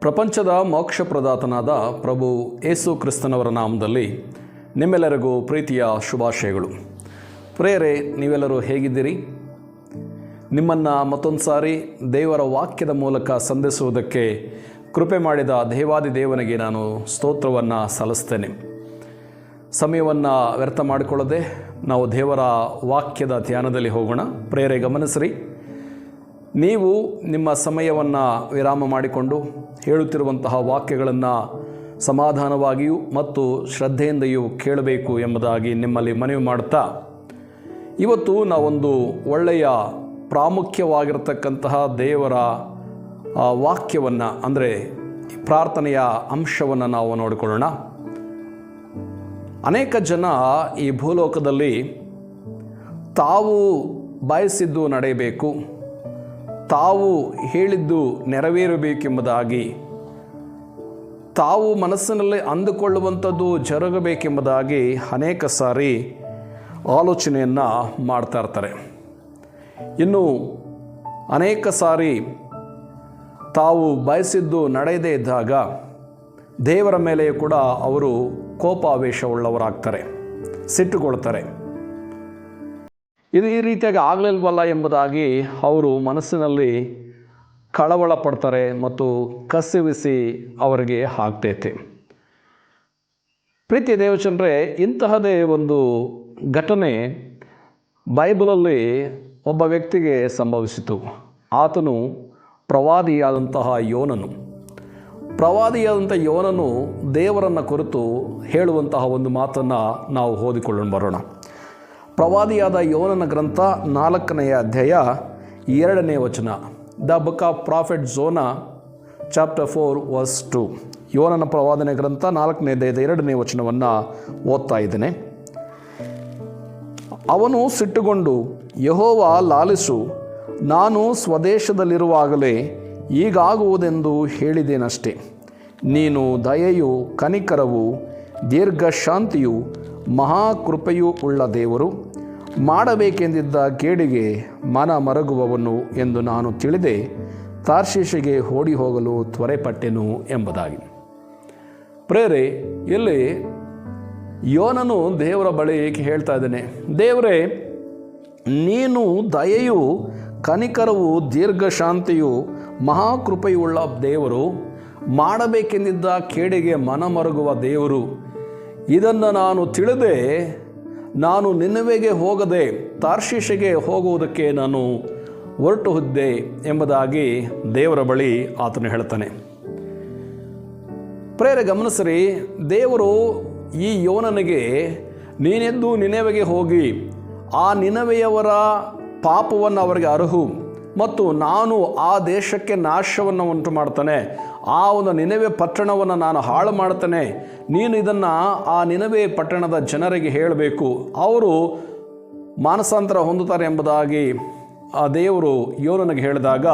ಪ್ರಪಂಚದ ಮೋಕ್ಷ ಪ್ರದಾತನಾದ ಪ್ರಭು ಯೇಸು ಕ್ರಿಸ್ತನವರ ನಾಮದಲ್ಲಿ ನಿಮ್ಮೆಲ್ಲರಿಗೂ ಪ್ರೀತಿಯ ಶುಭಾಶಯಗಳು. ಪ್ರಿಯರೇ, ನೀವೆಲ್ಲರೂ ಹೇಗಿದ್ದೀರಿ? ನಿಮ್ಮನ್ನು ಮತ್ತೊಂದು ಸಾರಿ ದೇವರ ವಾಕ್ಯದ ಮೂಲಕ ಸಂಧಿಸುವುದಕ್ಕೆ ಕೃಪೆ ಮಾಡಿದ ದೇವಾದಿ ದೇವನಿಗೆ ನಾನು ಸ್ತೋತ್ರವನ್ನು ಸಲ್ಲಿಸ್ತೇನೆ. ಸಮಯವನ್ನು ವ್ಯರ್ಥ ಮಾಡಿಕೊಳ್ಳದೆ ನಾವು ದೇವರ ವಾಕ್ಯದ ಧ್ಯಾನದಲ್ಲಿ ಹೋಗೋಣ. ಪ್ರಿಯರೇ, ಗಮನಿಸಿರಿ, ನೀವು ನಿಮ್ಮ ಸಮಯವನ್ನು ವಿರಾಮ ಮಾಡಿಕೊಂಡು ಹೇಳುತ್ತಿರುವಂತಹ ವಾಕ್ಯಗಳನ್ನು ಸಮಾಧಾನವಾಗಿಯೂ ಮತ್ತು ಶ್ರದ್ಧೆಯಿಂದಲೂ ಕೇಳಬೇಕು ಎಂಬುದಾಗಿ ನಿಮ್ಮಲ್ಲಿ ಮನವಿ ಮಾಡುತ್ತಾ, ಇವತ್ತು ನಾವೊಂದು ಒಳ್ಳೆಯ ಪ್ರಾಮುಖ್ಯವಾಗಿರತಕ್ಕಂತಹ ದೇವರ ವಾಕ್ಯವನ್ನು ಅಂದರೆ ಪ್ರಾರ್ಥನೆಯ ಅಂಶವನ್ನು ನಾವು ನೋಡಿಕೊಳ್ಳೋಣ. ಅನೇಕ ಜನ ಈ ಭೂಲೋಕದಲ್ಲಿ ತಾವು ಬಯಸಿದ್ದು ನಡೆಯಬೇಕು, ತಾವು ಹೇಳಿದ್ದು ನೆರವೇರಬೇಕೆಂಬುದಾಗಿ, ತಾವು ಮನಸ್ಸಿನಲ್ಲಿ ಅಂದುಕೊಳ್ಳುವಂಥದ್ದು ಜರುಗಬೇಕೆಂಬುದಾಗಿ ಅನೇಕ ಸಾರಿ ಆಲೋಚನೆಯನ್ನು ಮಾಡ್ತಾ ಇರ್ತಾರೆ. ಇನ್ನು ಅನೇಕ ಸಾರಿ ತಾವು ಬಯಸಿದ್ದು ನಡೆಯದೇ ಇದ್ದಾಗ ದೇವರ ಮೇಲೆ ಕೂಡ ಅವರು ಕೋಪಾವೇಶವುಳ್ಳವರಾಗ್ತಾರೆ, ಸಿಟ್ಟುಕೊಳ್ತಾರೆ. ಇದು ಈ ರೀತಿಯಾಗಿ ಆಗಲಿಲ್ವಲ್ಲ ಎಂಬುದಾಗಿ ಅವರು ಮನಸ್ಸಿನಲ್ಲಿ ಕಳವಳ ಪಡ್ತಾರೆ ಮತ್ತು ಕಸಿವಿಸಿ ಅವರಿಗೆ ಆಗ್ತೈತೆ. ಪ್ರೀತಿ ದೇವಚಂದ್ರೆ, ಇಂತಹದೇ ಒಂದು ಘಟನೆ ಬೈಬಲಲ್ಲಿ ಒಬ್ಬ ವ್ಯಕ್ತಿಗೆ ಸಂಭವಿಸಿತು. ಆತನು ಪ್ರವಾದಿಯಾದಂತಹ ಯೋನನು. ಪ್ರವಾದಿಯಾದಂಥ ಯೋನನು ದೇವರನ್ನು ಕುರಿತು ಹೇಳುವಂತಹ ಒಂದು ಮಾತನ್ನು ನಾವು ಓದಿಕೊಳ್ಳೋಣ ಬರೋಣ. ಪ್ರವಾದಿಯಾದ ಯೋನನ ಗ್ರಂಥ 4ನೇ ಅಧ್ಯಾಯ 2ನೇ ವಚನ. The book of prophet Jonah chapter 4 verse 2. ಯೋನನ ಪ್ರವಾದನೆ ಗ್ರಂಥ 4ನೇ ಅಧ್ಯಾಯದ 2ನೇ ವಚನವನ್ನು ಓದ್ತಾ ಇದ್ದೇನೆ. ಅವನು ಸಿಟ್ಟುಗೊಂಡು, ಯೆಹೋವ ಲಾಲಿಸು, ನಾನು ಸ್ವದೇಶದಲ್ಲಿರುವಾಗಲೇ ಈಗಾಗುವುದೆಂದು ಹೇಳಿದ್ದೇನಷ್ಟೆ. ನೀನು ದಯೆಯು ಕನಿಕರವು ದೀರ್ಘಶಾಂತಿಯು ಮಹಾಕೃಪೆಯೂ ಉಳ್ಳ ದೇವರು, ಮಾಡಬೇಕೆಂದಿದ್ದ ಕೇಡಿಗೆ ಮನ ಮರಗುವವನು ಎಂದು ನಾನು ತಿಳಿದೆ ತಾರ್ಷೀಷಿಗೆ ಓಡಿ ಹೋಗಲು ತ್ವರೆಪಟ್ಟೆನು ಎಂಬುದಾಗಿ. ಪ್ರೇರೆ, ಇಲ್ಲಿ ಯೋನನು ದೇವರ ಬಳಿ ಹೇಳ್ತಾ ಇದ್ದಾನೆ, ದೇವರೇ, ನೀನು ದಯೆಯು ಕನಿಕರವು ದೀರ್ಘಶಾಂತಿಯು ಮಹಾಕೃಪೆಯುಳ್ಳ ದೇವರು, ಮಾಡಬೇಕೆಂದಿದ್ದ ಕೇಡಿಗೆ ಮನ ಮರುಗುವ ದೇವರು. ಇದನ್ನು ನಾನು ತಿಳಿದೆ ನಾನು ನಿನೆವೆಗೆ ಹೋಗದೆ ತಾರ್ಷೀಷಿಗೆ ಹೋಗುವುದಕ್ಕೆ ನಾನು ಹೊರಟು ಹೋದೆ ಎಂಬುದಾಗಿ ದೇವರ ಬಳಿ ಆತನು ಹೇಳ್ತಾನೆ. ಪ್ರೇರೆ, ಗಮನಿಸಿರಿ, ದೇವರು ಈ ಯೋನನಿಗೆ ನೀನೆದ್ದು ನಿನೆವೆಗೆ ಹೋಗಿ ಆ ನಿನೆವೆಯವರ ಪಾಪವನ್ನು ಅವರಿಗೆ ಅರ್ಹು ಮತ್ತು ನಾನು ಆ ದೇಶಕ್ಕೆ ನಾಶವನ್ನು ಉಂಟು ಮಾಡ್ತಾನೆ, ಆ ಒಂದು ನಿನೆವೆ ಪಟ್ಟಣವನ್ನು ನಾನು ಹಾಳು ಮಾಡ್ತಾನೆ, ನೀನು ಇದನ್ನು ಆ ನಿನೆವೆ ಪಟ್ಟಣದ ಜನರಿಗೆ ಹೇಳಬೇಕು, ಅವರು ಮಾನಸಾಂತರ ಹೊಂದುತ್ತಾರೆ ಎಂಬುದಾಗಿ ಆ ದೇವರು ಯೋನನಿಗೆ ಹೇಳಿದಾಗ,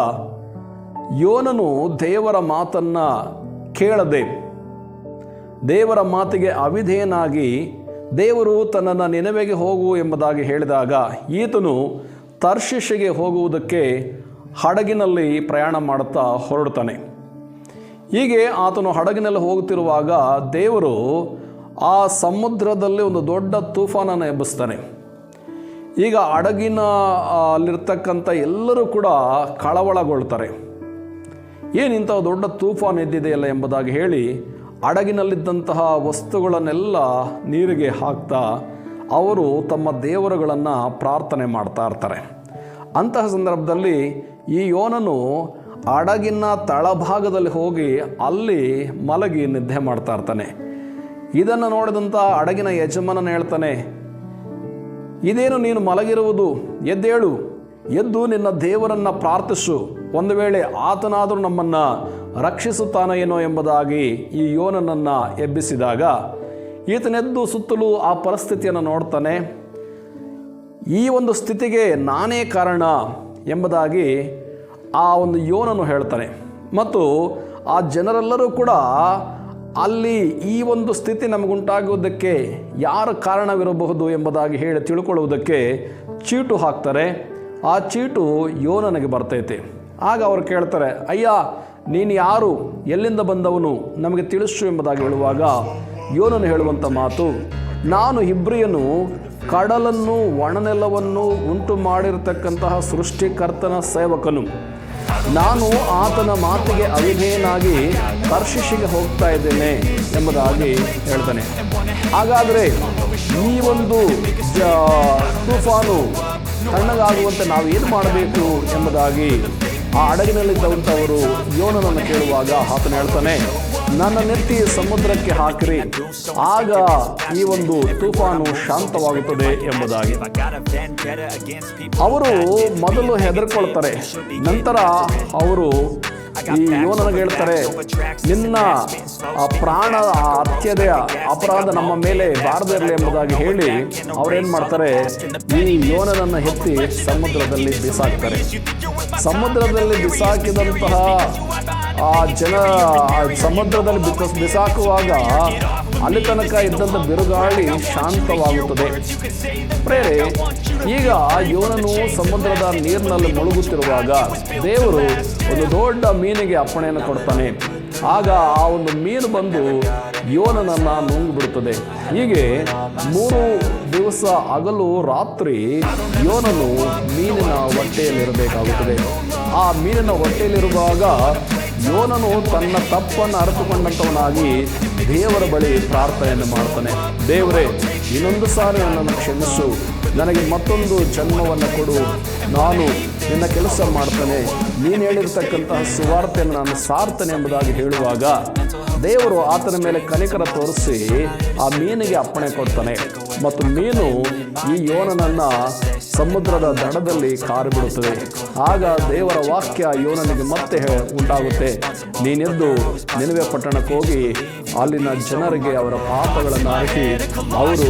ಯೋನನು ದೇವರ ಮಾತನ್ನು ಕೇಳದೆ ದೇವರ ಮಾತಿಗೆ ಅವಿಧೇಯನಾಗಿ ದೇವರು ತನ್ನನ್ನು ನಿನೆವೆಗೆ ಹೋಗು ಎಂಬುದಾಗಿ ಹೇಳಿದಾಗ ಈತನು ತಾರ್ಷೀಷಿಗೆ ಹೋಗುವುದಕ್ಕೆ ಹಡಗಿನಲ್ಲಿ ಪ್ರಯಾಣ ಮಾಡುತ್ತಾ ಹೊರಡ್ತಾನೆ. ಹೀಗೆ ಆತನು ಹಡಗಿನಲ್ಲಿ ಹೋಗುತ್ತಿರುವಾಗ ದೇವರು ಆ ಸಮುದ್ರದಲ್ಲಿ ಒಂದು ದೊಡ್ಡ ತೂಫಾನನ್ನು ಎಬ್ಬಿಸ್ತಾನೆ. ಈಗ ಹಡಗಿನ ಅಲ್ಲಿರ್ತಕ್ಕಂಥ ಎಲ್ಲರೂ ಕೂಡ ಕಳವಳಗೊಳ್ತಾರೆ. ಏನಿಂಥ ದೊಡ್ಡ ತೂಫಾನ್ ಎದ್ದಿದೆಯಲ್ಲ ಎಂಬುದಾಗಿ ಹೇಳಿ ಹಡಗಿನಲ್ಲಿದ್ದಂತಹ ವಸ್ತುಗಳನ್ನೆಲ್ಲ ನೀರಿಗೆ ಹಾಕ್ತಾ ಅವರು ತಮ್ಮ ದೇವರುಗಳನ್ನು ಪ್ರಾರ್ಥನೆ ಮಾಡ್ತಾ ಇರ್ತಾರೆ. ಅಂತಹ ಸಂದರ್ಭದಲ್ಲಿ ಈ ಯೋನನು ಹಡಗಿನ ತಳಭಾಗದಲ್ಲಿ ಹೋಗಿ ಅಲ್ಲಿ ಮಲಗಿ ನಿದ್ದೆ ಮಾಡ್ತಾ ಇರ್ತಾನೆ. ಇದನ್ನು ನೋಡಿದಂಥ ಹಡಗಿನ ಯಜಮಾನನ ಹೇಳ್ತಾನೆ, ಇದೇನು ನೀನು ಮಲಗಿರುವುದು? ಎದ್ದೇಳು, ಎದ್ದು ನಿನ್ನ ದೇವರನ್ನು ಪ್ರಾರ್ಥಿಸು, ಒಂದು ವೇಳೆ ಆತನಾದರೂ ನಮ್ಮನ್ನು ರಕ್ಷಿಸುತ್ತಾನೇನೋ ಎಂಬುದಾಗಿ ಈ ಯೋನನನ್ನು ಎಬ್ಬಿಸಿದಾಗ ಈತನೆದ್ದು ಸುತ್ತಲೂ ಆ ಪರಿಸ್ಥಿತಿಯನ್ನು ನೋಡ್ತಾನೆ. ಈ ಒಂದು ಸ್ಥಿತಿಗೆ ನಾನೇ ಕಾರಣ ಎಂಬುದಾಗಿ ಆ ಒಂದು ಯೋನನು ಹೇಳ್ತಾನೆ. ಮತ್ತು ಆ ಜನರೆಲ್ಲರೂ ಕೂಡ ಅಲ್ಲಿ ಈ ಒಂದು ಸ್ಥಿತಿ ನಮಗುಂಟಾಗುವುದಕ್ಕೆ ಯಾರ ಕಾರಣವಿರಬಹುದು ಎಂಬುದಾಗಿ ಹೇಳಿ ತಿಳ್ಕೊಳ್ಳುವುದಕ್ಕೆ ಚೀಟು ಹಾಕ್ತಾರೆ. ಆ ಚೀಟು ಯೋನನಿಗೆ ಬರ್ತೈತೆ. ಆಗ ಅವರು ಕೇಳ್ತಾರೆ, ಅಯ್ಯ ನೀನು ಯಾರು, ಎಲ್ಲಿಂದ ಬಂದವನು, ನಮಗೆ ತಿಳಿಸು ಎಂಬುದಾಗಿ ಹೇಳುವಾಗ ಯೋನನು ಹೇಳುವಂಥ ಮಾತು, ನಾನು ಇಬ್ರಿಯನು, ಕಡಲನ್ನು ಒಣನೆಲವನ್ನು ಉಂಟು ಮಾಡಿರತಕ್ಕಂತಹ ಸೃಷ್ಟಿಕರ್ತನ ಸೇವಕನು. ನಾನು ಆತನ ಮಾತಿಗೆ ಅವಿಧೇಯನಾಗಿ ತರ್ಷೀಷಿಗೆ ಹೋಗ್ತಾ ಇದ್ದೇನೆ ಎಂಬುದಾಗಿ ಹೇಳ್ತಾನೆ. ಹಾಗಾದರೆ ಈ ಒಂದು ತುಫಾನು ತಣ್ಣಗಾಗುವಂತೆ ನಾವು ಏನು ಮಾಡಬೇಕು ಎಂಬುದಾಗಿ ಆ ಹಡಗಿನಲ್ಲಿದ್ದಂಥವರು ಯೋನನನ್ನು ಕೇಳುವಾಗ ಆತನು ಹೇಳ್ತಾನೆ, ನನ್ನ ನೆತ್ತಿ ಸಮುದ್ರಕ್ಕೆ ಹಾಕಿರಿ, ಆಗ ಈ ಒಂದು ತುಫಾನು ಶಾಂತವಾಗುತ್ತದೆ ಎಂಬುದಾಗಿ. ಅವರು ಮೊದಲು ಹೆದರ್ಕೊಳ್ತಾರೆ, ನಂತರ ಅವರು ಈ ಯೋನನಿಗೆ ಹೇಳ್ತಾರೆ, ನಿನ್ನ ಪ್ರಾಣ ಹತ್ಯೆಯ ಅಪರಾಧ ನಮ್ಮ ಮೇಲೆ ಬಾರದೇ ಇರಲಿ ಎಂಬುದಾಗಿ ಹೇಳಿ ಅವ್ರೇನು ಮಾಡ್ತಾರೆ, ಈ ಯೋನನನ್ನು ಎತ್ತಿ ಸಮುದ್ರದಲ್ಲಿ ಬಿಸಾಕ್ತಾರೆ. ಸಮುದ್ರದಲ್ಲಿ ಬಿಸಾಕಿದಂತಹ ಆ ಜನ ಸಮುದ್ರದಲ್ಲಿ ಬಿಸಾಕುವಾಗ ಅಲ್ಲಿ ತನಕ ಇದ್ದಂಥ ಬಿರುಗಾಳಿ ಶಾಂತವಾಗುತ್ತದೆ. ಪ್ರೇರೆ, ಈಗ ಯೋನನು ಸಮುದ್ರದ ನೀರಿನಲ್ಲಿ ಮುಳುಗುತ್ತಿರುವಾಗ ದೇವರು ಒಂದು ದೊಡ್ಡ ಮೀನಿಗೆ ಅಪ್ಪಣೆಯನ್ನು ಕೊಡ್ತಾನೆ. ಆಗ ಆ ಒಂದು ಮೀನು ಬಂದು ಯೋನನನ್ನು ನುಂಗಿಬಿಡುತ್ತದೆ. ಹೀಗೆ 3 ದಿವಸ ಹಗಲು ರಾತ್ರಿ ಯೋನನು ಮೀನಿನ ಹೊಟ್ಟೆಯಲ್ಲಿರಬೇಕಾಗುತ್ತದೆ. ಆ ಮೀನಿನ ಹೊಟ್ಟೆಯಲ್ಲಿರುವಾಗ ಯೋನನು ತನ್ನ ತಪ್ಪನ್ನು ಅರಿತುಕೊಂಡಂಥವನಾಗಿ ದೇವರ ಬಳಿ ಪ್ರಾರ್ಥನೆಯನ್ನು ಮಾಡ್ತಾನೆ. ದೇವರೇ, ಇನ್ನೊಂದು ಸಾರಿ ನನ್ನನ್ನು ಕ್ಷಮಿಸು, ನನಗೆ ಮತ್ತೊಂದು ಜನ್ಮವನ್ನು ಕೊಡು, ನಾನು ನಿನ್ನ ಕೆಲಸ ಮಾಡ್ತಾನೆ, ನೀನು ಹೇಳಿರ್ತಕ್ಕಂತಹ ಸುವಾರ್ತೆಯನ್ನು ನಾನು ಸಾರ್ತೇನೆ ಎಂಬುದಾಗಿ ಹೇಳುವಾಗ ದೇವರು ಆತನ ಮೇಲೆ ಕನಿಕರ ತೋರಿಸಿ ಆ ಮೀನಿಗೆ ಅಪ್ಪಣೆ ಕೊಡ್ತಾನೆ. ಮತ್ತು ಮೀನು ಈ ಯೋನನನ್ನು ಸಮುದ್ರದ ದಡದಲ್ಲಿ ಕಾರಿಬಿಡುತ್ತದೆ. ಆಗ ದೇವರ ವಾಕ್ಯ ಯೋನನಿಗೆ ಮತ್ತೆ ಉಂಟಾಗುತ್ತೆ, ನೀನೆದ್ದು ನಿನವೆ ಪಟ್ಟಣಕ್ಕೆ ಹೋಗಿ ಅಲ್ಲಿನ ಜನರಿಗೆ ಅವರ ಪಾಪಗಳನ್ನು ಹಾಕಿ ಅವರು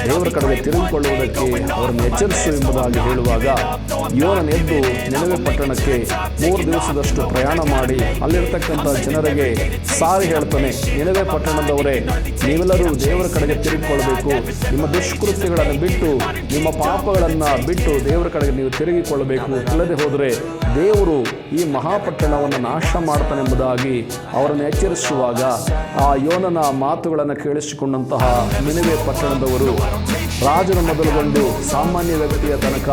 ದೇವರ ಕಡೆಗೆ ತಿರುಗಿಕೊಳ್ಳುವುದಕ್ಕೆ ಅವರನ್ನು ಎಚ್ಚರಿಸು ಎಂಬುದಾಗಿ ಹೇಳುವಾಗ ಯೋನನ ಎದ್ದು ನಿನವೆ ಪಟ್ಟಣಕ್ಕೆ 3 ದಿವಸದಷ್ಟು ಪ್ರಯಾಣ ಮಾಡಿ ಅಲ್ಲಿರ್ತಕ್ಕಂಥ ಜನರಿಗೆ ಸಾರಿ ಹೇಳ್ತಾನೆ, ನಿನವೆ ಪಟ್ಟಣದವರೇ, ನೀವೆಲ್ಲರೂ ದೇವರ ಕಡೆಗೆ ತಿರುಗಿಕೊಳ್ಳಬೇಕು, ನಿಮ್ಮ ದುಷ್ಕೃತ್ಯಗಳನ್ನು ಬಿಟ್ಟು ನಿಮ್ಮ ಪಾಪಗಳನ್ನು ಬಿಟ್ಟು ದೇವರ ಕಡೆಗೆ ನೀವು ತಿರುಗಿಕೊಳ್ಳಬೇಕು, ಇಲ್ಲದೆ ಹೋದರೆ ದೇವರು ಈ ಮಹಾಪಟ್ಟಣವನ್ನು ನಾಶ ಮಾಡ್ತಾನೆಂಬುದಾಗಿ ಅವರನ್ನು ಎಚ್ಚರಿಸುವಾಗ ಆ ಯೋನನ ಮಾತುಗಳನ್ನು ಕೇಳಿಸಿಕೊಂಡಂತಹ ನಿನವೆ ಪಟ್ಟಣದವರು ರಾಜನ ಮೊದಲುಗೊಂಡು ಸಾಮಾನ್ಯ ವ್ಯಕ್ತಿಯ ತನಕ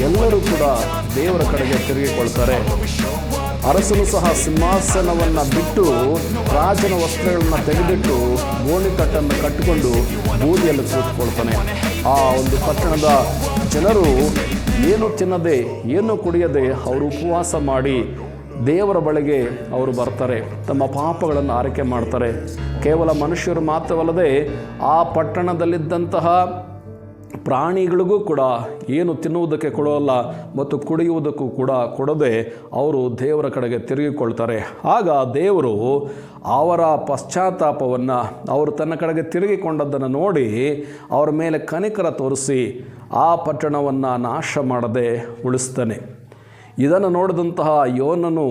ಎಲ್ಲರೂ ಕೂಡ ದೇವರ ಕಡೆಗೆ ತಿರುಗಿಕೊಳ್ತಾರೆ. ಅರಸನು ಸಹ ಸಿಂಹಾಸನವನ್ನು ಬಿಟ್ಟು ರಾಜನ ವಸ್ತ್ರಗಳನ್ನು ತೆಗೆದಿಟ್ಟು ಗೋಣಿತಟ್ಟನ್ನು ಕಟ್ಟಿಕೊಂಡು ಬೂದಿಯಲ್ಲಿ ಕೂತ್ಕೊಳ್ತಾನೆ. ಆ ಒಂದು ಪಟ್ಟಣದ ಜನರು ಏನು ತಿನ್ನದೆ ಏನು ಕುಡಿಯದೆ ಅವರು ಉಪವಾಸ ಮಾಡಿ ದೇವರ ಬಳಿಗೆ ಅವರು ಬರ್ತಾರೆ, ತಮ್ಮ ಪಾಪಗಳನ್ನು ಆರೈಕೆ ಮಾಡ್ತಾರೆ. ಕೇವಲ ಮನುಷ್ಯರು ಮಾತ್ರವಲ್ಲದೆ ಆ ಪಟ್ಟಣದಲ್ಲಿದ್ದಂತಹ ಪ್ರಾಣಿಗಳಿಗೂ ಕೂಡ ಏನು ತಿನ್ನುವುದಕ್ಕೆ ಕೊಡೋಲ್ಲ ಮತ್ತು ಕುಡಿಯುವುದಕ್ಕೂ ಕೂಡ ಕೊಡದೆ ಅವರು ದೇವರ ಕಡೆಗೆ ತಿರುಗಿಕೊಳ್ತಾರೆ. ಆಗ ದೇವರು ಅವರ ಪಶ್ಚಾತ್ತಾಪವನ್ನು, ಅವರು ತನ್ನ ಕಡೆಗೆ ತಿರುಗಿಕೊಂಡದ್ದನ್ನು ನೋಡಿ ಅವರ ಮೇಲೆ ಕನಿಕರ ತೋರಿಸಿ ಆ ಪಟ್ಟಣವನ್ನು ನಾಶ ಮಾಡದೆ ಉಳಿಸ್ತಾನೆ. ಇದನ್ನು ನೋಡಿದಂತಹ ಯೋನನು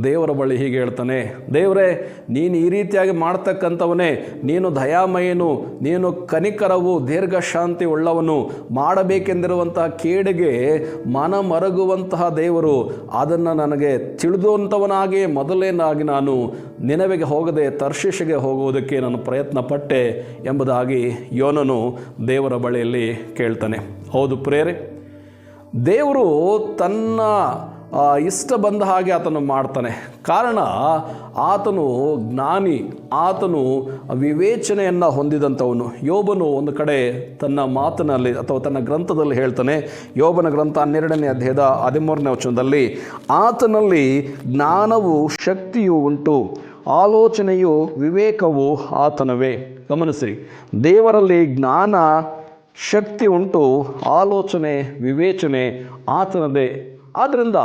ದೇವರ ಬಳಿ ಹೀಗೆ ಹೇಳ್ತಾನೆ, ದೇವರೇ, ನೀನು ಈ ರೀತಿಯಾಗಿ ಮಾಡ್ತಕ್ಕಂಥವನೇ, ನೀನು ದಯಾಮಯನು, ನೀನು ಕನಿಕರವು ದೀರ್ಘಶಾಂತಿ ಉಳ್ಳವನು, ಮಾಡಬೇಕೆಂದಿರುವಂತಹ ಕೇಡಿಗೆ ಮನ ಮರಗುವಂತಹ ದೇವರು, ಅದನ್ನು ನನಗೆ ತಿಳಿದುವಂಥವನಾಗಿ ಮೊದಲೇನಾಗಿ ನಾನು ನಿನವೆಗೆ ಹೋಗದೆ ತರ್ಷೀಷಿಗೆ ಹೋಗುವುದಕ್ಕೆ ನಾನು ಪ್ರಯತ್ನ ಪಟ್ಟೆ ಎಂಬುದಾಗಿ ಯೋನನು ದೇವರ ಬಳಿಯಲ್ಲಿ ಕೇಳ್ತಾನೆ. ಹೌದು ಪ್ರೇರೆ, ದೇವರು ತನ್ನ ಇಷ್ಟ ಬಂದ ಹಾಗೆ ಆತನು ಮಾಡ್ತಾನೆ. ಕಾರಣ ಆತನು ಜ್ಞಾನಿ, ಆತನು ವಿವೇಚನೆಯನ್ನು ಹೊಂದಿದಂಥವನು. ಯೋಬನು ಒಂದು ಕಡೆ ತನ್ನ ಮಾತಿನಲ್ಲಿ ಅಥವಾ ತನ್ನ ಗ್ರಂಥದಲ್ಲಿ ಹೇಳ್ತಾನೆ, ಯೋಬನ ಗ್ರಂಥ 12ನೇ ಅಧ್ಯಾಯದ 13ನೇ ವಚನದಲ್ಲಿ, ಆತನಲ್ಲಿ ಜ್ಞಾನವು ಶಕ್ತಿಯು ಉಂಟು, ಆಲೋಚನೆಯು ವಿವೇಕವು ಆತನವೇ. ಗಮನಿಸಿ, ದೇವರಲ್ಲಿ ಜ್ಞಾನ ಶಕ್ತಿ ಉಂಟು, ಆಲೋಚನೆ ವಿವೇಚನೆ ಆತನದೇ. ಆದ್ದರಿಂದ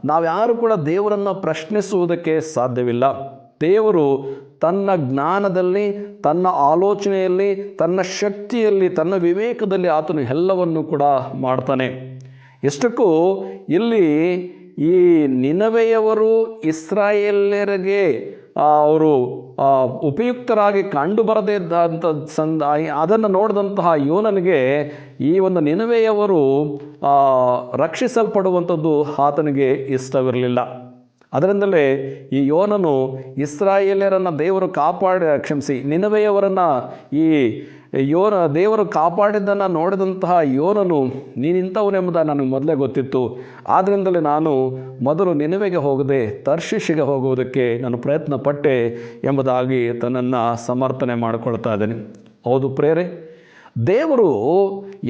ನಾವ್ಯಾರು ಕೂಡ ದೇವರನ್ನು ಪ್ರಶ್ನಿಸುವುದಕ್ಕೆ ಸಾಧ್ಯವಿಲ್ಲ. ದೇವರು ತನ್ನ ಜ್ಞಾನದಲ್ಲಿ, ತನ್ನ ಆಲೋಚನೆಯಲ್ಲಿ, ತನ್ನ ಶಕ್ತಿಯಲ್ಲಿ, ತನ್ನ ವಿವೇಕದಲ್ಲಿ ಆತನು ಎಲ್ಲವನ್ನು ಕೂಡ ಮಾಡ್ತಾನೆ. ಎಷ್ಟಕ್ಕೂ ಇಲ್ಲಿ ಈ ನಿನವೆಯವರು ಇಸ್ರಾಯೇಲ್ಯರಿಗೆ ಅವರು ಉಪಯುಕ್ತರಾಗಿ ಕಂಡು ಬರದೇ ಇದ್ದಂಥ ಅದನ್ನು ನೋಡಿದಂತಹ ಯೋನನಿಗೆ ಈ ಒಂದು ನಿನವೆಯವರು ರಕ್ಷಿಸಲ್ಪಡುವಂಥದ್ದು ಆತನಿಗೆ ಇಷ್ಟವಿರಲಿಲ್ಲ. ಅದರಿಂದಲೇ ಈ ಯೋನನು ಇಸ್ರಾಯೇಲ್ಯರನ್ನು ದೇವರು ನಿನವೆಯವರನ್ನು ಈ ದೇವರು ಕಾಪಾಡಿದ್ದನ್ನು ನೋಡಿದಂತಹ ಯೋನನು ನೀನಿಂಥವನೆಂಬುದು ನನಗೆ ಮೊದಲೇ ಗೊತ್ತಿತ್ತು. ಆದ್ದರಿಂದಲೇ ನಾನು ಮೊದಲು ನಿನವೆಗೆ ಹೋಗದೆ ತರ್ಷೀಷಿಗೆ ಹೋಗುವುದಕ್ಕೆ ನಾನು ಪ್ರಯತ್ನ ಪಟ್ಟೆ ಎಂಬುದಾಗಿ ತನ್ನನ್ನು ಸಮರ್ಥನೆ ಮಾಡಿಕೊಳ್ತಾ ಇದ್ದೇನೆ. ಹೌದು ಪ್ರೇರೆ, ದೇವರು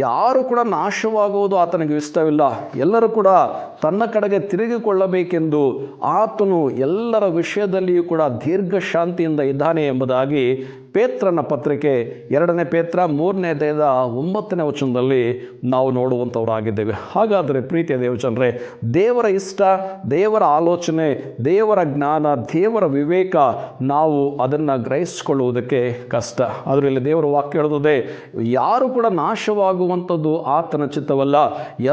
ಯಾರು ಕೂಡ ನಾಶವಾಗುವುದು ಆತನಿಗೆ ಇಷ್ಟವಿಲ್ಲ. ಎಲ್ಲರೂ ಕೂಡ ತನ್ನ ಕಡೆಗೆ ತಿರುಗಿಕೊಳ್ಳಬೇಕೆಂದು ಆತನು ಎಲ್ಲರ ವಿಷಯದಲ್ಲಿಯೂ ಕೂಡ ದೀರ್ಘ ಶಾಂತಿಯಿಂದ ಇದ್ದಾನೆ ಎಂಬುದಾಗಿ ಪೇತ್ರನ ಪತ್ರಿಕೆ 2 ಪೇತ್ರ 3ನೇ ಅಧ್ಯಾಯದ 9ನೇ ವಚನದಲ್ಲಿ ನಾವು ನೋಡುವಂಥವರಾಗಿದ್ದೇವೆ. ಹಾಗಾದರೆ ಪ್ರೀತಿಯ ದೇವಜನರೇ, ದೇವರ ಇಷ್ಟ, ದೇವರ ಆಲೋಚನೆ, ದೇವರ ಜ್ಞಾನ, ದೇವರ ವಿವೇಕ ನಾವು ಅದನ್ನು ಗ್ರಹಿಸಿಕೊಳ್ಳುವುದಕ್ಕೆ ಕಷ್ಟ. ಅದರಲ್ಲಿ ದೇವರ ವಾಕ್ಯ ಹೇಳುತ್ತದೆ, ಯಾರು ಕೂಡ ನಾಶವಾಗುವಂಥದ್ದು ಆತನ ಚಿತ್ತವಲ್ಲ,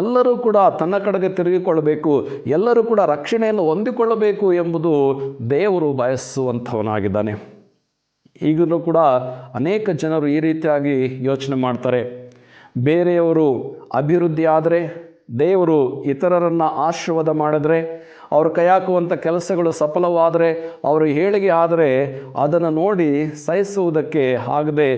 ಎಲ್ಲರೂ ಕೂಡ ತನ್ನ ಕಡೆಗೆ ತಿರುಗಿಕೊಳ್ಳಬೇಕು, ಎಲ್ಲರೂ ಕೂಡ ರಕ್ಷಣೆಯನ್ನು ಹೊಂದಿಕೊಳ್ಳಬೇಕು ಎಂಬುದು ದೇವರು ಬಯಸುವಂಥವನಾಗಿದ್ದಾನೆ. ಈಗಲೂ ಕೂಡ ಅನೇಕ ಜನರು ಈ ರೀತಿಯಾಗಿ ಯೋಚನೆ ಮಾಡ್ತಾರೆ. ಬೇರೆಯವರು ಅಭಿವೃದ್ಧಿ ಆದರೆ, ದೇವರು ಇತರರನ್ನು ಆಶೀರ್ವಾದ ಮಾಡಿದರೆ, ಅವರು ಕೈ ಹಾಕುವಂಥ ಕೆಲಸಗಳು ಸಫಲವಾದರೆ, ಅವರು ಏಳಿಗೆ ಆದರೆ ಅದನ್ನು ನೋಡಿ ಸಹಿಸುವುದಕ್ಕೆ ಆಗದೆ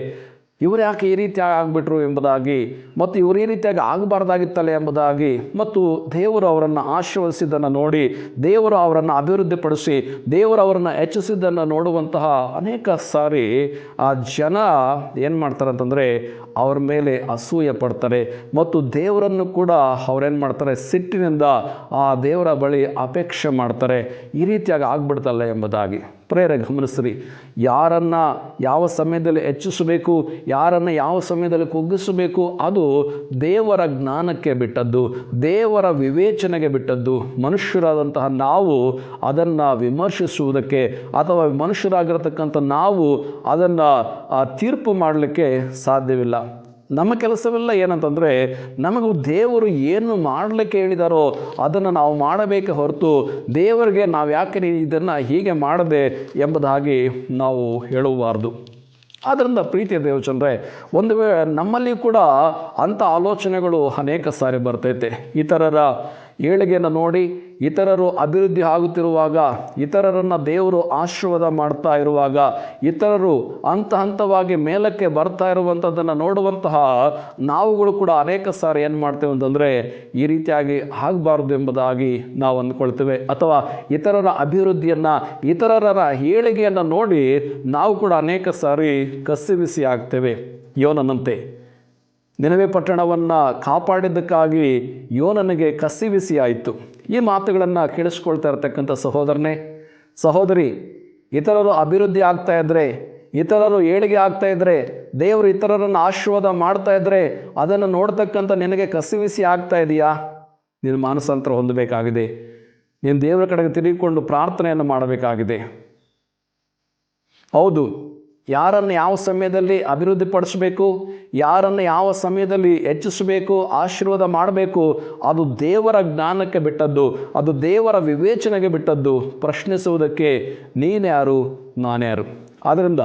ಇವರು ಯಾಕೆ ಈ ರೀತಿ ಆಗಿಬಿಟ್ರು ಎಂಬುದಾಗಿ, ಮತ್ತು ಇವರು ಈ ರೀತಿಯಾಗಿ ಆಗಬಾರ್ದಾಗಿತ್ತಲ್ಲ ಎಂಬುದಾಗಿ, ಮತ್ತು ದೇವರು ಅವರನ್ನು ಆಶೀರ್ವದಿಸಿದ್ದನ್ನು ನೋಡಿ, ದೇವರು ಅವರನ್ನು ಅಭಿವೃದ್ಧಿಪಡಿಸಿ, ದೇವರು ಅವರನ್ನು ಹೆಚ್ಚಿಸಿದ್ದನ್ನು ನೋಡುವಂತಹ ಅನೇಕ ಸಾರಿ ಆ ಜನ ಏನು ಮಾಡ್ತಾರೆ ಅಂತಂದರೆ ಅವ್ರ ಮೇಲೆ ಅಸೂಯೆ ಪಡ್ತಾರೆ, ಮತ್ತು ದೇವರನ್ನು ಕೂಡ ಅವ್ರೇನು ಮಾಡ್ತಾರೆ, ಸಿಟ್ಟಿನಿಂದ ಆ ದೇವರ ಬಳಿ ಅಪೇಕ್ಷೆ ಮಾಡ್ತಾರೆ, ಈ ರೀತಿಯಾಗಿ ಆಗ್ಬಿಡ್ತಲ್ಲ ಎಂಬುದಾಗಿ. ಪ್ರೇರೆ ಗಮನಿಸ್ರಿ, ಯಾರನ್ನು ಯಾವ ಸಮಯದಲ್ಲಿ ಹೆಚ್ಚಿಸಬೇಕು, ಯಾರನ್ನು ಯಾವ ಸಮಯದಲ್ಲಿ ಕುಗ್ಗಿಸಬೇಕು, ಅದು ದೇವರ ಜ್ಞಾನಕ್ಕೆ ಬಿಟ್ಟದ್ದು, ದೇವರ ವಿವೇಚನೆಗೆ ಬಿಟ್ಟದ್ದು. ಮನುಷ್ಯರಾದಂತಹ ನಾವು ಅದನ್ನು ವಿಮರ್ಶಿಸುವುದಕ್ಕೆ ಅಥವಾ ಮನುಷ್ಯರಾಗಿರತಕ್ಕಂಥ ನಾವು ಅದನ್ನು ತೀರ್ಪು ಮಾಡಲಿಕ್ಕೆ ಸಾಧ್ಯವಿಲ್ಲ. ನಮ್ಮ ಕೆಲಸವೆಲ್ಲ ಏನಂತಂದರೆ, ನಮಗೂ ದೇವರು ಏನು ಮಾಡಲಿಕ್ಕೆ ಹೇಳಿದಾರೋ ಅದನ್ನು ನಾವು ಮಾಡಬೇಕೆ ಹೊರತು ದೇವರಿಗೆ ನಾವು ಯಾಕೆ ಇದನ್ನು ಹೀಗೆ ಮಾಡದೆ ಎಂಬುದಾಗಿ ನಾವು ಹೇಳಬಾರ್ದು. ಆದ್ದರಿಂದ ಪ್ರೀತಿಯ ದೇವಜನರೇ, ಒಂದು ವೇಳೆ ನಮ್ಮಲ್ಲಿ ಕೂಡ ಅಂಥ ಆಲೋಚನೆಗಳು ಅನೇಕ ಸಾರಿ ಬರ್ತೈತೆ. ಇತರರ ಏಳಿಗೆಯನ್ನು ನೋಡಿ, ಇತರರು ಅಭಿವೃದ್ಧಿ ಆಗುತ್ತಿರುವಾಗ, ಇತರರನ್ನು ದೇವರು ಆಶೀರ್ವಾದ ಮಾಡ್ತಾ ಇರುವಾಗ, ಇತರರು ಹಂತವಾಗಿ ಮೇಲಕ್ಕೆ ಬರ್ತಾ ಇರುವಂಥದ್ದನ್ನು ನೋಡುವಂತಹ ನಾವುಗಳು ಕೂಡ ಅನೇಕ ಸಾರಿ ಏನು ಮಾಡ್ತೇವೆ ಅಂತಂದರೆ, ಈ ರೀತಿಯಾಗಿ ಆಗಬಾರ್ದು ಎಂಬುದಾಗಿ ನಾವು ಅಂದ್ಕೊಳ್ತೇವೆ. ಅಥವಾ ಇತರರ ಅಭಿವೃದ್ಧಿಯನ್ನು, ಇತರರ ಏಳಿಗೆಯನ್ನು ನೋಡಿ ನಾವು ಕೂಡ ಅನೇಕ ಸಾರಿ ಕಸಿವಿಸಿ ಆಗ್ತೇವೆ. ಯೋನನಂತೆ ನಿನವೆ ಪಟ್ಟಣವನ್ನು ಕಾಪಾಡಿದ್ದಕ್ಕಾಗಿ ಯೋನನಿಗೆ ಕಸಿವಿಸಿ ಆಯಿತು. ಈ ಮಾತುಗಳನ್ನು ಕೇಳಿಸ್ಕೊಳ್ತಾ ಇರತಕ್ಕಂಥ ಸಹೋದರನೇ, ಸಹೋದರಿ, ಇತರರು ಅಭಿವೃದ್ಧಿ ಆಗ್ತಾ ಇದ್ದರೆ, ಇತರರು ಏಳಿಗೆ ಆಗ್ತಾ ಇದ್ದರೆ, ದೇವರು ಇತರರನ್ನು ಆಶೀರ್ವಾದ ಮಾಡ್ತಾ ಇದ್ದರೆ ಅದನ್ನು ನೋಡ್ತಕ್ಕಂಥ ನಿನಗೆ ಕಸಿವಿಸಿ ಆಗ್ತಾ ಇದೆಯಾ? ನೀನು ಮಾನಸಾಂತರ ಹೊಂದಬೇಕಾಗಿದೆ. ನೀನು ದೇವರ ಕಡೆಗೆ ತಿರುಗಿಕೊಂಡು ಪ್ರಾರ್ಥನೆಯನ್ನು ಮಾಡಬೇಕಾಗಿದೆ. ಹೌದು, ಯಾರನ್ನು ಯಾವ ಸಮಯದಲ್ಲಿ ಅಭಿವೃದ್ಧಿಪಡಿಸಬೇಕು, ಯಾರನ್ನು ಯಾವ ಸಮಯದಲ್ಲಿ ಹೆಚ್ಚಿಸಬೇಕು, ಆಶೀರ್ವಾದ ಮಾಡಬೇಕು, ಅದು ದೇವರ ಜ್ಞಾನಕ್ಕೆ ಬಿಟ್ಟದ್ದು, ಅದು ದೇವರ ವಿವೇಚನೆಗೆ ಬಿಟ್ಟದ್ದು. ಪ್ರಶ್ನಿಸುವುದಕ್ಕೆ ನೀನ್ಯಾರು, ನಾನ್ಯಾರು? ಆದ್ದರಿಂದ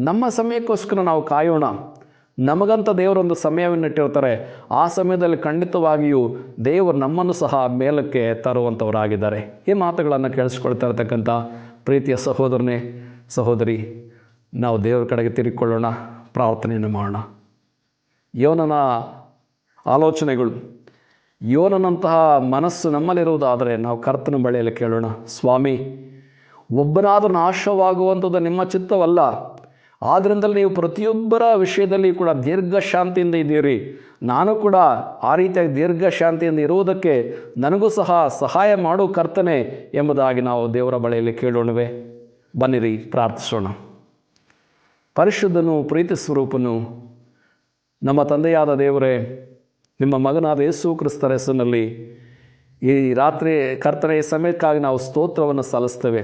ನಮ್ಮ ಸಮಯಕ್ಕೋಸ್ಕರ ನಾವು ಕಾಯೋಣ. ನಮಗಂತ ದೇವರೊಂದು ಸಮಯವನ್ನಿಟ್ಟಿರ್ತಾರೆ. ಆ ಸಮಯದಲ್ಲಿ ಖಂಡಿತವಾಗಿಯೂ ದೇವರು ನಮ್ಮನ್ನು ಸಹ ಮೇಲಕ್ಕೆ ತರುವಂಥವರಾಗಿದ್ದಾರೆ. ಈ ಮಾತುಗಳನ್ನು ಕೇಳಿಸ್ಕೊಳ್ತಾ ಇರತಕ್ಕಂಥ ಪ್ರೀತಿಯ ಸಹೋದರನೇ, ಸಹೋದರಿ, ನಾವು ದೇವರ ಕಡೆಗೆ ತಿರುಗಿಕೊಳ್ಳೋಣ, ಪ್ರಾರ್ಥನೆಯನ್ನು ಮಾಡೋಣ. ಯೋನನ ಆಲೋಚನೆಗಳು, ಯೋನನಂತಹ ಮನಸ್ಸು ನಮ್ಮಲ್ಲಿರುವುದಾದರೆ ನಾವು ಕರ್ತನ ಬಳಿಯಲ್ಲಿ ಕೇಳೋಣ, ಸ್ವಾಮಿ, ಒಬ್ಬನಾದರೂ ನಾಶವಾಗುವಂಥದ್ದು ನಿಮ್ಮ ಚಿತ್ತವಲ್ಲ. ಆದ್ದರಿಂದಲೇ ನೀವು ಪ್ರತಿಯೊಬ್ಬರ ವಿಷಯದಲ್ಲಿ ಕೂಡ ದೀರ್ಘ ಶಾಂತಿಯಿಂದ ಇದ್ದೀರಿ. ನಾನು ಕೂಡ ಆ ರೀತಿಯಾಗಿ ದೀರ್ಘ ಶಾಂತಿಯಿಂದ ಇರುವುದಕ್ಕೆ ನನಗೂ ಸಹ ಸಹಾಯ ಮಾಡು ಕರ್ತನೆ ಎಂಬುದಾಗಿ ನಾವು ದೇವರ ಬಳಿಯಲ್ಲಿ ಕೇಳೋಣವೇ? ಬನ್ನಿರಿ, ಪ್ರಾರ್ಥಿಸೋಣ. ಪರಿಶುದ್ಧನು, ಪ್ರೀತಿ ಸ್ವರೂಪನು, ನಮ್ಮ ತಂದೆಯಾದ ದೇವರೇ, ನಿಮ್ಮ ಮಗನಾದ ಯೇಸು ಕ್ರಿಸ್ತರ ಹೆಸರಿನಲ್ಲಿ ಈ ರಾತ್ರಿ ಕರ್ತನೆ ಈ ಸಮಯಕ್ಕಾಗಿ ನಾವು ಸ್ತೋತ್ರವನ್ನು ಸಲ್ಲಿಸ್ತೇವೆ.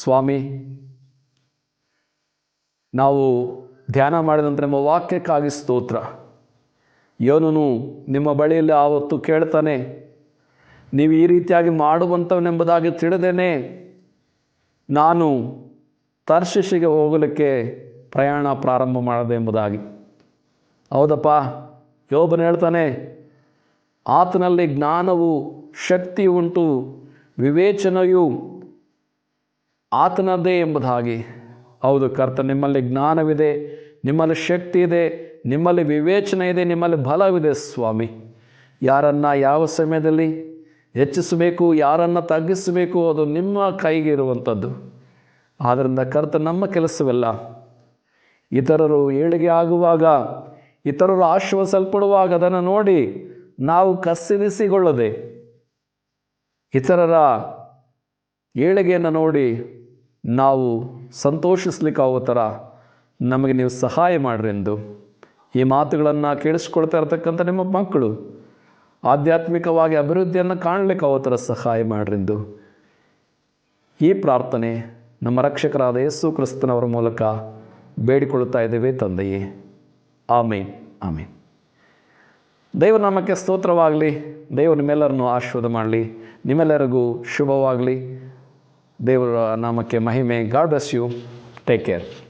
ಸ್ವಾಮಿ, ನಾವು ಧ್ಯಾನ ಮಾಡಿದಂತೆ ನಿಮ್ಮ ವಾಕ್ಯಕ್ಕಾಗಿ ಸ್ತೋತ್ರ. ಯೋನನು ನಿಮ್ಮ ಬಳಿಯಲ್ಲಿ ಆವತ್ತು ಕೇಳ್ತಾನೆ, ನೀವು ಈ ರೀತಿಯಾಗಿ ಮಾಡುವಂಥವನೆಂಬುದಾಗಿ ತಿಳಿದೇನೆ ನಾನು ತರ್ಷೀಷಿಗೆ ಹೋಗಲಿಕ್ಕೆ ಪ್ರಯಾಣ ಪ್ರಾರಂಭ ಮಾಡಿದೆ ಎಂಬುದಾಗಿ. ಹೌದಪ್ಪ, ಯೋಬನು ಹೇಳ್ತಾನೆ, ಆತನಲ್ಲಿ ಜ್ಞಾನವು, ಶಕ್ತಿ ಉಂಟು, ವಿವೇಚನೆಯು ಆತನದ್ದೇ ಎಂಬುದಾಗಿ. ಹೌದು ಕರ್ತ, ನಿಮ್ಮಲ್ಲಿ ಜ್ಞಾನವಿದೆ, ನಿಮ್ಮಲ್ಲಿ ಶಕ್ತಿ ಇದೆ, ನಿಮ್ಮಲ್ಲಿ ವಿವೇಚನೆ ಇದೆ, ನಿಮ್ಮಲ್ಲಿ ಬಲವಿದೆ ಸ್ವಾಮಿ. ಯಾರನ್ನು ಯಾವ ಸಮಯದಲ್ಲಿ ಹೆಚ್ಚಿಸಬೇಕು, ಯಾರನ್ನು ತಗ್ಗಿಸಬೇಕು, ಅದು ನಿಮ್ಮ ಕೈಗೆ ಇರುವಂಥದ್ದು. ಆದ್ದರಿಂದ ಕರ್ತ, ನಮ್ಮ ಕೆಲಸವೆಲ್ಲ ಇತರರು ಏಳಿಗೆ ಆಗುವಾಗ, ಇತರರು ಆಶ್ವಾಸಲ್ಪಡುವಾಗ ಅದನ್ನು ನೋಡಿ ನಾವು ಕಸಿರಿಸಿಕೊಳ್ಳದೆ, ಇತರರ ಏಳಿಗೆಯನ್ನು ನೋಡಿ ನಾವು ಸಂತೋಷಿಸ್ಲಿಕ್ಕಾಗೋ ಥರ ನಮಗೆ ನೀವು ಸಹಾಯ ಮಾಡಿರಿ ಎಂದು ಈ ಮಾತುಗಳನ್ನು ಕೇಳಿಸ್ಕೊಳ್ತಾ ಇರತಕ್ಕಂಥ ನಿಮ್ಮ ಮಕ್ಕಳು ಆಧ್ಯಾತ್ಮಿಕವಾಗಿ ಅಭಿವೃದ್ಧಿಯನ್ನು ಕಾಣಲಿಕ್ಕಾಗೋ ಥರ ಸಹಾಯ ಮಾಡಿರೆಂದು ಈ ಪ್ರಾರ್ಥನೆ ನಮ್ಮ ರಕ್ಷಕರಾದ ಯೇಸು ಕ್ರಿಸ್ತನವರ ಮೂಲಕ ಬೇಡಿಕೊಳ್ಳುತ್ತಾ ಇದ್ದೇವೆ ತಂದೆಯೇ. ಆಮೇನ್, ಆಮೇನ್. ದೇವರ ನಾಮಕ್ಕೆ ಸ್ತೋತ್ರವಾಗಲಿ. ದೇವರು ನಿಮ್ಮೆಲ್ಲರನ್ನು ಆಶೀರ್ವಾದ ಮಾಡಲಿ. ನಿಮ್ಮೆಲ್ಲರಿಗೂ ಶುಭವಾಗಲಿ. ದೇವರ ನಾಮಕ್ಕೆ ಮಹಿಮೆ. God bless you. Take care.